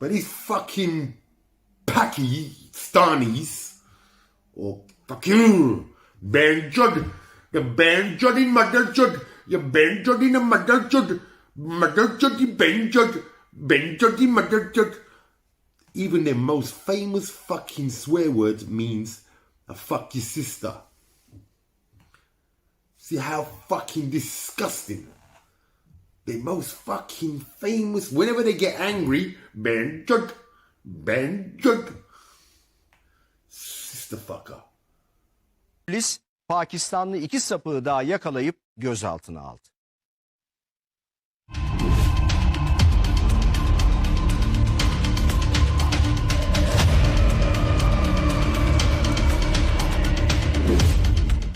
But these fucking Pakistanis, or fucking Benjud, the Benjud in Motherjud, the Benjud in the Motherjud, Motherjud in Benjud, Benjud in Motherjud. Even their most famous fucking swear words means a fuck your sister. See how fucking disgusting. The most fucking famous, whenever they get angry, Benjud, Benjud. Sister fucker. Polis Pakistanlı 2 sapığı daha yakalayıp gözaltına aldı.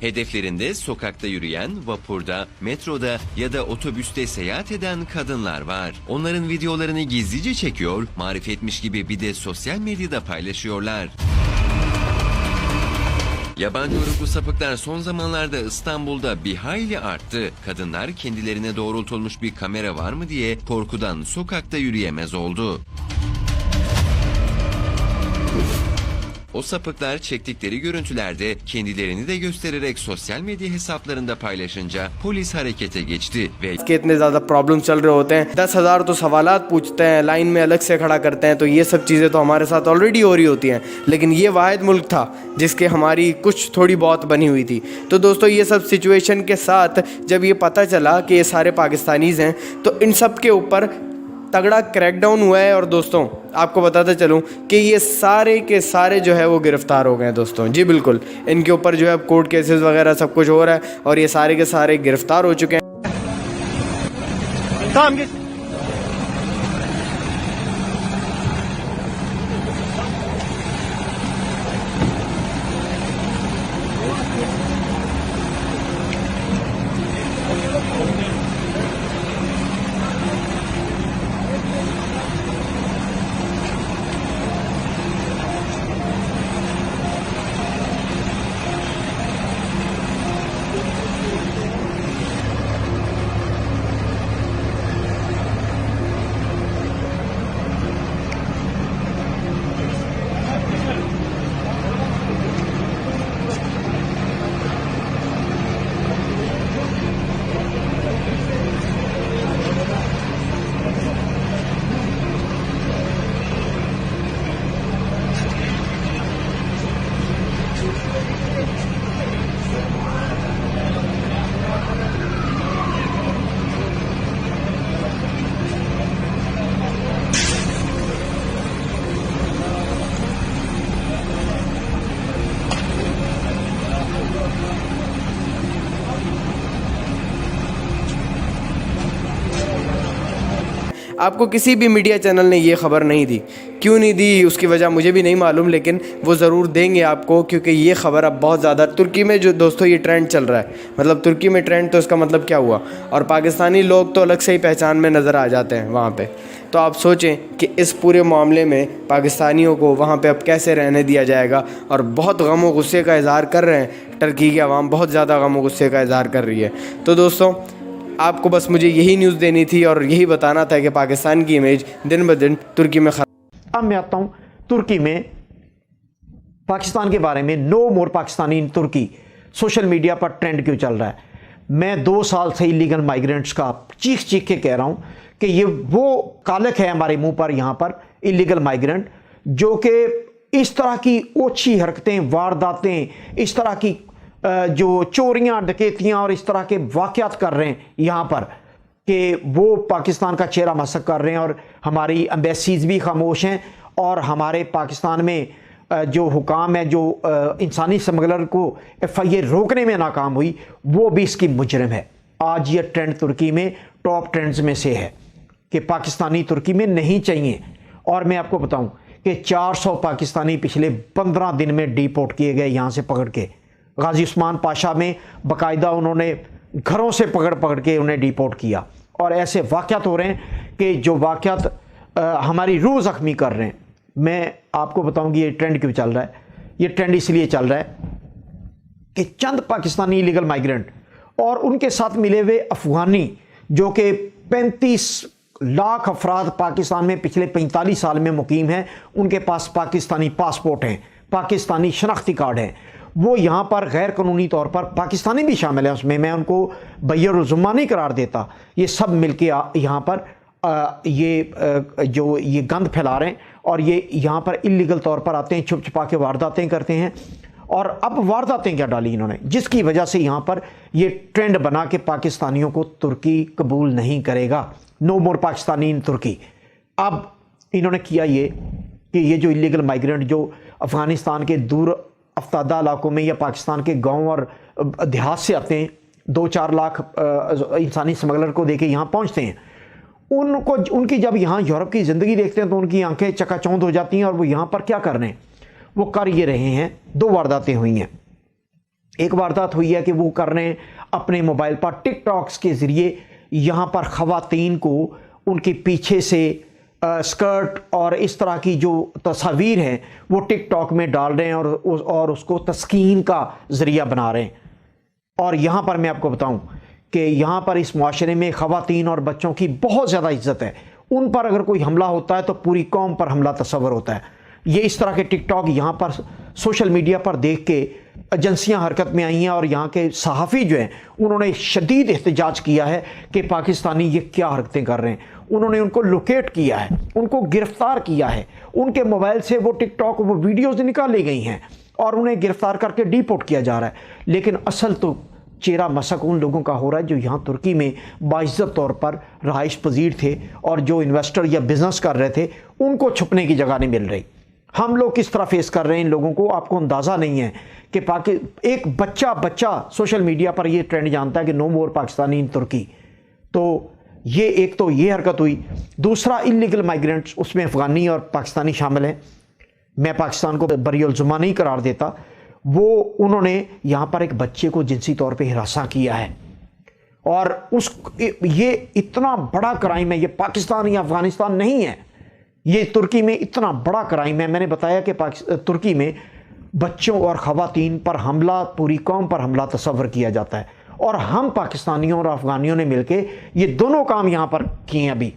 Hedeflerinde sokakta yürüyen, vapurda, metroda ya da otobüste seyahat eden kadınlar var. Onların videolarını gizlice çekiyor, marifetmiş gibi bir de sosyal medyada paylaşıyorlar. Yabancı uyruklu sapıklar son zamanlarda İstanbul'da bir hayli arttı. Kadınlar kendilerine doğrultulmuş bir kamera var mı diye korkudan sokakta yürüyemez oldu. O sapıklar çektikleri görüntülerde kendilerini de göstererek sosyal medya hesaplarında paylaşınca polis harekete geçti ve इतने ज़्यादा problem चल रहे होते हैं, 10,000 तो सवालात पूछते हैं, लाइन में अलग से खड़ा करते हैं, तो ये सब चीज़ें तो हमारे साथ ऑलरेडी हो रही होती हैं, लेकिन ये वाहिद मुल्क था जिसके हमारी कुछ थोड़ी बहुत बनी हुई थी। तो दोस्तों ये सब सिचुएशन के साथ जब ये पता चला कि ये सारे पाकिस्तानीज़ हैं, तो इन सब के ऊपर तगड़ा क्रैकडाउन हुआ है। और दोस्तों आपको बताता चलूं कि ये सारे के सारे जो है वो गिरफ़्तार हो गए हैं दोस्तों। जी बिल्कुल, इनके ऊपर जो है कोर्ट केसेस वगैरह सब कुछ हो रहा है और ये सारे के सारे गिरफ़्तार हो चुके हैं। आपको किसी भी मीडिया चैनल ने ये ख़बर नहीं दी। क्यों नहीं दी उसकी वजह मुझे भी नहीं मालूम, लेकिन वो ज़रूर देंगे आपको, क्योंकि ये ख़बर अब बहुत ज़्यादा तुर्की में जो दोस्तों ये ट्रेंड चल रहा है, मतलब तुर्की में ट्रेंड, तो इसका मतलब क्या हुआ, और पाकिस्तानी लोग तो अलग से ही पहचान में नज़र आ जाते हैं वहाँ पे। तो आप सोचें कि इस पूरे मामले में पाकिस्तानियों को वहाँ पे अब कैसे रहने दिया जाएगा। और बहुत गम व गुस्से का इज़हार कर रहे हैं, टर्की की आवाम बहुत ज़्यादा गम व गुस्से का इज़हार कर रही है। तो दोस्तों आपको बस मुझे यही न्यूज़ देनी थी और यही बताना था कि पाकिस्तान की इमेज दिन ब दिन तुर्की में अब मैं आता हूँ तुर्की में पाकिस्तान के बारे में। नो मोर पाकिस्तानी इन तुर्की सोशल मीडिया पर ट्रेंड क्यों चल रहा है। मैं 2 साल से इलीगल माइग्रेंट्स का चीख चीख के कह रहा हूँ कि ये वो कालक है हमारे मुंह पर, यहाँ पर इलीगल माइग्रेंट, जो कि इस तरह की ओछी हरकतें, वारदातें, इस तरह की जो चोरियां, डकैतियां और इस तरह के वाक़यात कर रहे हैं यहाँ पर, कि वो पाकिस्तान का चेहरा मसक कर रहे हैं। और हमारी एम्बेसीज भी खामोश हैं, और हमारे पाकिस्तान में जो हुकाम है, जो इंसानी स्मगलर को FIA रोकने में नाकाम हुई, वो भी इसकी मुजरिम है। आज ये ट्रेंड तुर्की में टॉप ट्रेंड्स में से है कि पाकिस्तानी तुर्की में नहीं चाहिए। और मैं आपको बताऊं कि 400 पाकिस्तानी पिछले 15 दिन में डिपोर्ट किए गए यहाँ से पकड़ के। गाजी उस्मान पाशा में बाकायदा उन्होंने घरों से पकड़ पकड़ के उन्हें डिपोर्ट किया। और ऐसे वाक़यात हो रहे हैं कि जो वाक़यात हमारी रूह ज़ख्मी कर रहे हैं। मैं आपको बताऊं कि ये ट्रेंड क्यों चल रहा है। ये ट्रेंड इसलिए चल रहा है कि चंद पाकिस्तानी इलीगल माइग्रेंट और उनके साथ मिले हुए अफगानी, जो कि 35 लाख अफराद पाकिस्तान में पिछले 45 साल में मुकीम हैं, उनके पास पाकिस्तानी पासपोर्ट हैं, पाकिस्तानी शनाख्ती कार्ड हैं। वो यहाँ पर गैर कानूनी तौर पर, पाकिस्तानी भी शामिल हैं उसमें, मैं उनको बैरुल ज़ुम्मा नहीं करार देता, ये सब मिलके यहाँ पर जो ये गंद फैला रहे हैं और ये यहाँ पर इलीगल तौर पर आते हैं, छुप छुपा के वारदातें करते हैं। और अब वारदातें क्या डाली इन्होंने, जिसकी वजह से यहाँ पर ये ट्रेंड बना के पाकिस्तानियों को तुर्की कबूल नहीं करेगा, नो मोर पाकिस्तानी इन तुर्की। अब इन्होंने किया ये कि ये जो इलीगल माइग्रेंट जो अफ़गानिस्तान के दूर अफ्तादा इलाकों में या पाकिस्तान के गांव और देहात से आते हैं, 2-4 लाख इंसानी स्मगलर को देके यहाँ पहुँचते हैं, उनकी जब यहाँ यूरोप की ज़िंदगी देखते हैं तो उनकी आंखें चकाचौंध हो जाती हैं और वो यहाँ पर क्या कर रहे हैं, वो कर ये रहे हैं। 2 वारदातें हुई हैं। एक वारदात हुई है कि वो कर रहे हैं अपने मोबाइल पर टिकटॉक्स के ज़रिए यहाँ पर ख़वातीन को उनके पीछे से स्कर्ट और इस तरह की जो तस्वीर हैं वो टिकटॉक में डाल रहे हैं और उसको तस्कीन का ज़रिया बना रहे हैं। और यहाँ पर मैं आपको बताऊँ कि यहाँ पर इस मुआशरे में ख़वातीन और बच्चों की बहुत ज़्यादा इज्जत है। उन पर अगर कोई हमला होता है तो पूरी कौम पर हमला तस्वर होता है। ये इस तरह के टिकटॉक यहाँ पर सोशल मीडिया पर देख के एजेंसियाँ हरकत में आई हैं और यहाँ के सहाफ़ी जो हैं उन्होंने शदीद एहतजाज किया है कि पाकिस्तानी ये क्या हरकतें कर रहे हैं। उन्होंने उनको लोकेट किया है, उनको गिरफ़्तार किया है, उनके मोबाइल से वो टिकटॉक वो वीडियोज़ निकाली गई हैं और उन्हें गिरफ़्तार करके डिपोर्ट किया जा रहा है। लेकिन असल तो चेहरा मसक उन लोगों का हो रहा है जो यहाँ तुर्की में बाइज्जत तौर पर रहाइश पजीर थे और जो इन्वेस्टर या बिज़नेस कर रहे थे, उनको छुपने की जगह नहीं मिल रही। हम लोग किस तरह फेस कर रहे हैं इन लोगों को, आपको अंदाज़ा नहीं है कि एक बच्चा सोशल मीडिया पर ये ट्रेंड जानता है कि नो मोर पाकिस्तानी इन तुर्की। तो ये एक तो ये हरकत हुई। दूसरा, इलीगल माइग्रेंट्स, उसमें अफ़गानी और पाकिस्तानी शामिल हैं। मैं पाकिस्तान को बरीउल ज़ुम्मा नहीं करार देता। वो उन्होंने यहाँ पर एक बच्चे को जिनसी तौर पे हिरासा किया है और ये इतना बड़ा क्राइम है, ये पाकिस्तान या अफ़गानिस्तान नहीं है, ये तुर्की में इतना बड़ा क्राइम है। मैंने बताया कि तुर्की में बच्चों और ख़वातीन पर हमला, पूरी कौम पर हमला तस्वर किया जाता है और हम पाकिस्तानियों और अफ़गानियों ने मिलके ये दोनों काम यहाँ पर किए हैं अभी।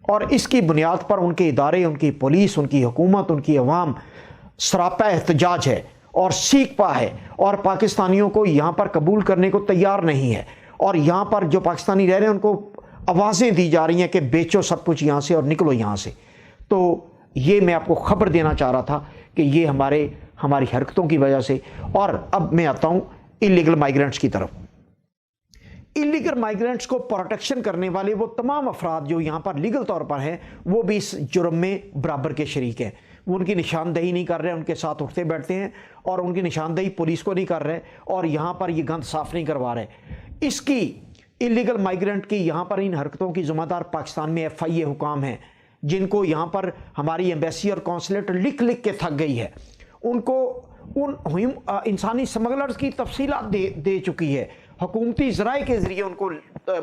और इसकी बुनियाद पर उनके इदारे, उनकी पुलिस, उनकी हुकूमत, उनकी अवाम सरापा एहतजाज है और सीख पा है और पाकिस्तानियों को यहाँ पर कबूल करने को तैयार नहीं है। और यहाँ पर जो पाकिस्तानी रह रहे हैं उनको आवाज़ें दी जा रही हैं कि बेचो सब कुछ यहाँ से और निकलो यहाँ से। तो ये मैं आपको ख़बर देना चाह रहा था कि ये हमारी हरकतों की वजह से। और अब मैं आता हूँ इलीगल माइग्रेंट्स की तरफ। इलीगल माइग्रेंट्स को प्रोटेक्शन करने वाले वो तमाम अफराद जो यहाँ पर लीगल तौर पर हैं, वो भी इस जुर्म में बराबर के शरीक हैं। वो उनकी निशानदेही नहीं कर रहे, उनके साथ उठते बैठते हैं और उनकी निशानदेही पुलिस को नहीं कर रहे और यहाँ पर ये गंद साफ नहीं करवा रहे। इसकी इलीगल माइग्रेंट की यहाँ पर इन हरकतों की ज़िम्मेदार पाकिस्तान में FIA हुकाम हैं, जिनको यहाँ पर हमारी एम्बेसी और कौंसलेट लिख लिख के थक गई है। उनको उन इंसानी स्मगलर्स की तफसीलात दे चुकी है। हुकूमती ज़राए के ज़रिए उनको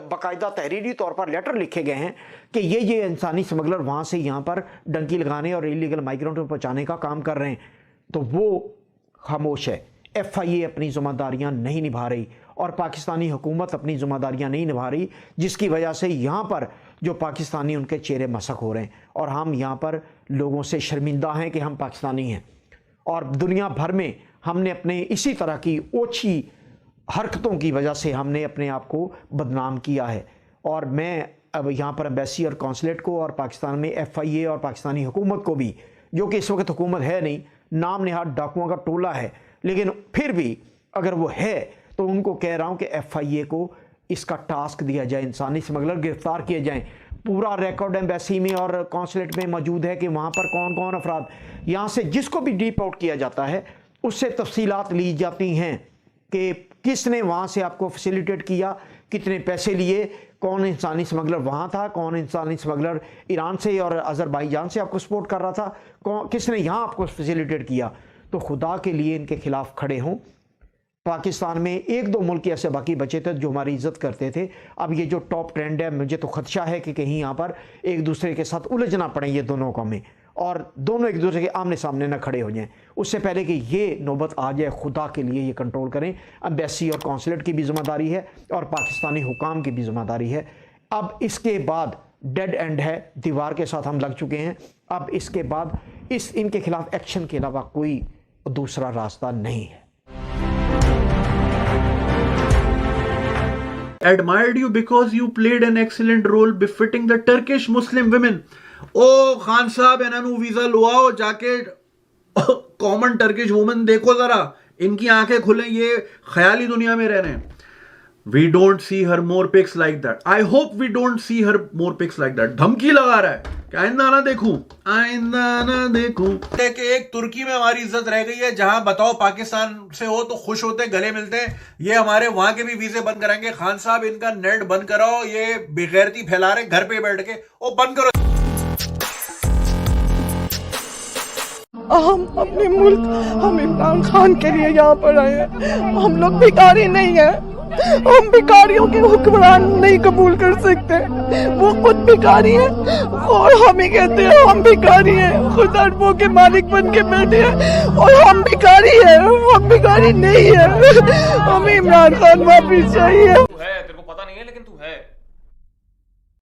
बाकायदा तहरीरी तौर पर लेटर लिखे गए हैं कि ये इंसानी स्मगलर वहाँ से यहाँ पर डंकी लगाने और इलीगल माइग्रेंट को पहुँचाने का काम कर रहे हैं। तो वो खामोश है। FIA अपनी ज़िम्मेदारियाँ नहीं निभा रही और पाकिस्तानी हुकूमत अपनी ज़िम्मेदारियाँ नहीं निभा रही, जिसकी वजह से यहाँ पर जो पाकिस्तानी उनके चेहरे मसक हो रहे हैं और हम यहाँ पर लोगों से शर्मिंदा हैं कि हम पाकिस्तानी हैं। और दुनिया भर में हमने अपने इसी तरह की ओछी हरकतों की वजह से हमने अपने आप को बदनाम किया है। और मैं अब यहाँ पर एम्बेसी और कौंसलेट को और पाकिस्तान में FIA और पाकिस्तानी हुकूमत को भी, जो कि इस वक्त हुकूमत है नहीं, नाम निहाद डाकुओं का टोला है, लेकिन फिर भी अगर वो है तो उनको कह रहा हूँ कि FIA को इसका टास्क दिया जाए, इंसानी स्मगलर गिरफ्तार किए जाएं। पूरा रिकॉर्ड एम्बेसी में और कौंसलेट में मौजूद है कि वहाँ पर कौन कौन अफराद यहाँ से जिसको भी डिपोर्ट किया जाता है उससे तफसीलात ली जाती हैं कि किसने वहाँ से आपको फैसिलिटेट किया, कितने पैसे लिए, कौन इंसानी स्मगलर वहाँ था, कौन इंसानी स्मगलर ईरान से और अज़रबैजान से आपको सपोर्ट कर रहा था, किसने यहाँ आपको फैसिलिटेट किया। तो खुदा के लिए इनके खिलाफ खड़े हों। पाकिस्तान में 1-2 मुल्क ऐसे बाकी बचे थे जो हमारी इज्जत करते थे। अब ये जो टॉप ट्रेंड है, मुझे तो खदशा है कि कहीं यहाँ पर एक दूसरे के साथ उलझना पड़े ये दोनों कौमें और दोनों एक दूसरे के आमने सामने न खड़े हो जाएं। उससे पहले कि ये नौबत आ जाए, खुदा के लिए ये कंट्रोल करें। एम्बेसी और कौंसलेट की भी जिम्मेदारी है और पाकिस्तानी हुकाम की भी जिम्मेदारी है। अब इसके बाद डेड एंड है, दीवार के साथ हम लग चुके हैं। अब इसके बाद इनके खिलाफ एक्शन के अलावा कोई दूसरा रास्ता नहीं है। Admired you because you played an excellent role befitting the Turkish Muslim women. ओ खान साहब इन्हां नू वीजा लुआओ, जाके कॉमन टर्किश वुमन देखो जरा, इनकी आंखें खुलें, ये ख्याली दुनिया में रह रहे हैं। We don't see her more pics like that. I hope we don't see her more pics like that. धमकी लगा रहा है कि आइंदा ना देखूं, आइंदा ना देखूं। कि एक तुर्की में हमारी इज्जत रह गई है, जहां बताओ पाकिस्तान से हो तो खुश होते, गले मिलते हैं। ये हमारे वहां के भी वीजे बंद कराएंगे। खान साहब इनका नेट बंद कराओ, ये बेगैरती फैला रहे घर पे बैठ के, ओ बंद करो। हम अपने मुल्क, हम इमरान खान के लिए यहाँ पर आए हैं। हम लोग भिखारी नहीं हैं। हम भिखारियों के हुक्मरान नहीं कबूल कर सकते। वो खुद भिखारी हैं और हम ही कहते हैं हम भिखारी हैं। खुद अरबों के मालिक बन के बैठे हैं और हम भिखारी हैं। हम भिखारी नहीं है। हमें इमरान खान वापिस चाहिए। तू है, तेरे को पता नहीं है लेकिन तू है।